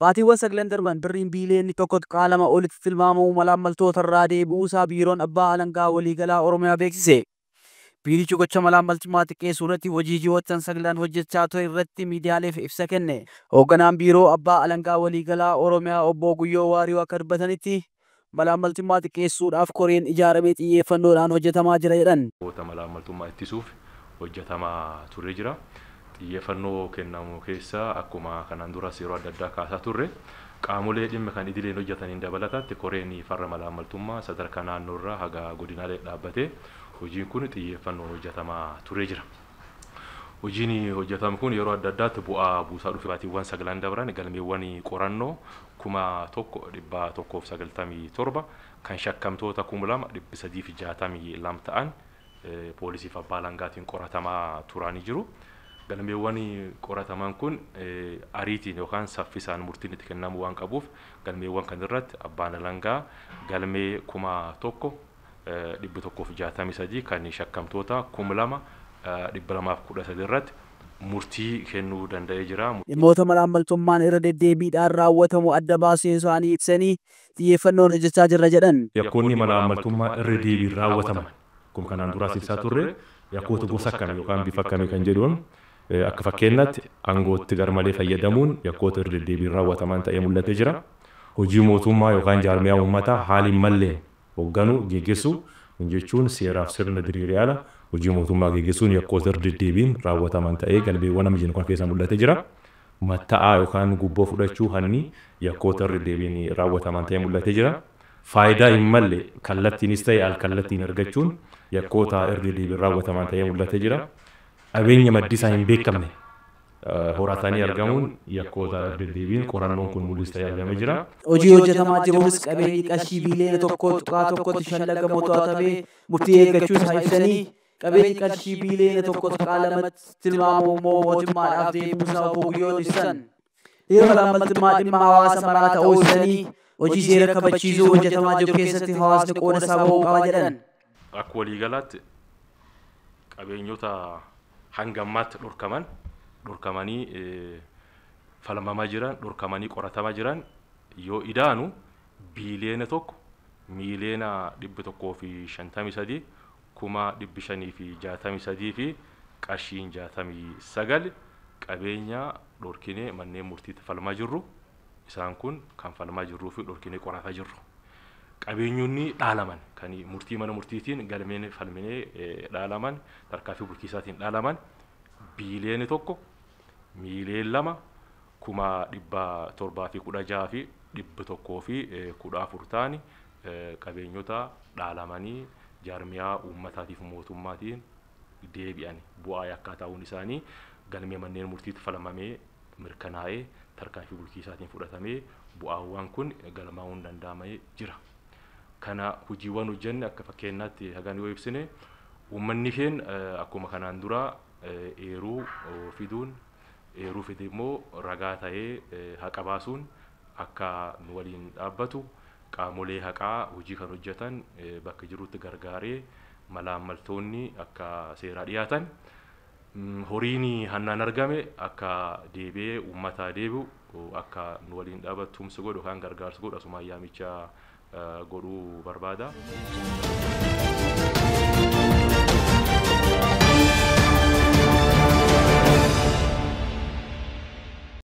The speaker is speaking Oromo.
Baatiiwwan saglan darban birriin biiliyoonni tokko qaalama olitti tilmaamamu malaammaltoota irraa deebi'uusaa biiroon abbaa alangaa waliigalaa Oromiyaa beeksise. Biirichi gocha malaammaltummaa xiqqeessuu irratti hojii ji'oottan saglan hojjechaa ture irratti miidiyaaleef ibsa kenne. Hoogganaan biiroo abbaa alangaa waliigalaa Oromiyaa obbo Guyyoo Waariyoo akka dubbatanitti malaammaltummaa xiqqeessuudhaaf koreen ijaaramee xiyyeeffannoodhaan hojjetamaa jira jedhan. Malaammaltummaa ittisuuf hojjetamaa turre jira. Xiyyeeffannoo kennamu keessa akkuma kanaan duras yeroo adda addaa kaasaa turre qaamolee dhimma kan idileen hojjetaniin dabalataatti koreen farra malaammaltummaa sadarkaa naannoorraa haga godinaalee dhaabbatee hojiin kun xiyyeeffannoon hojjetamaa turre jira. Hojiin hojjetamu kun yeroo adda addaatti bu'aa buusaa dhufe. Baatiiwwan saglan dabran galmeewwan qorannoo 1197 kan shakkamtoota 2362 ta'an poolisiif abbaa alangaatiin qoratamaa turanii jiru. Galmeewwan qorataman kun ariitiin yookaan saffisaan murtiin itti kennamu waan qabuuf galmeewwan kan irratti abbaan alangaa galmee 1163 kan shakkamtoota 2213 irratti murtii kennuu danda'ee jira. Dhimmoota malaammaltummaan irra deddeebiidhaan raawwatamu adda baasee isaanii ibsanii xiyyeeffannoon hojjechaa jirra jedhan. Yakkoonni malaammaltummaa irra deebiin raawwataman kun kanaan duraas ibsaa turre yakkoota gosa akkamii yookaan bifa akkamii kan jedhuun akka fakkeenyaatti aangootti garmalee fayyadamuun yakkoota irra deddeebiin raawwataman ta'ee mul'atee jira. Hojii mootummaa yookaan jaarmiyaa uummataa haaliin mallee hoogganuu geggeessuu jechuun seeraaf sirna diriiree ala hojii mootummaa geggeessuun yakkoota irra deddeebiin raawwataman ta'ee galmeewwan amma jennu kan keessa mul'atee jira. Matta'aa yookaan gubboo fudhachuu hanni yakkoota irra deddeebiin raawwataman ta'ee mul'atee jira. Faayidaa hin malle kallattiinis ta'e al-kallattiin argachuun yakkoota irra deddeebiin raawwataman ta'ee mul'atee jira. Qabeenya maddisaa hin beekamne horatanii argamuun yakkoota irra deddeebiin qorannoon kun mul'isee argamee jira. Hojii hojjetamaa jiruunis qabeenyi qarshii biiliyoona tokkotti shallagamoo to'atamee murtii eeggachuu isaa ibsanii qabeenyi qarshii biiliyoona tokkotti qaalamatti tilmaamamu mootummaadhaaf deebi'uusaa obbo Guyyoon ibsan. Yeroo malaammaltummaa dhimma hawaasa maraa ta'uu ibsanii hojii seera kabachiisuu hojjetamaa jiru keessatti hawaasni qooda isaa bahuu qaba jedhan. Akka waliigalaatti qabeenyota hangammaatti dhorkamanii falmamaa jiran dhorkamanii qoratamaa jiran yoo idaanu biiliyoona tokko miiliyoona 153 563 fi qarshiin 69 qabeenya dhorkinee manneen murtiitti falmaa jirru. Isaan kun kan falmaa jirruu fi dhorkinee qorataa jirru. Qabeenyonni dhaalaman kan murtii mana murtiitiin galmeen falminee dhaalaman tarkaanfii bulchiisaatiin dhaalaman biiliyoona tokko miiliyoona 2,716 fi 114 ta'anii qabeenyota dhaalamanii jaarmiyaa uummataatiif mootummaatiin deebi'an bu'aa yakkaa ta'uun isaanii galmee manneen murtiitti falmamee mirkanaa'ee tarkaanfii bulchiisaatiin fudhatamee bu'aawwan kun galmaa'uun danda'amee jira. Kana hojiiwwan hojjenne akka fakkeenyaatti hagan yoo ibsine uummanni keenya akkuma kanaan dura eeruu fiduun eeruu fide immoo ragaa ta'ee haqa baasuun akka nu waliin dhaabbatu qaamolee haqaa hojii kan hojjetan bakka jirutti gargaaree malaammaltoonni akka seeraa dhiyaatan horiin hannaan argame akka deebi'ee uummataa deebi'u akka nu waliin dhaabbattumsi godhu kan gargaarsu godhu asumaan yaamicha godhuu barbaada.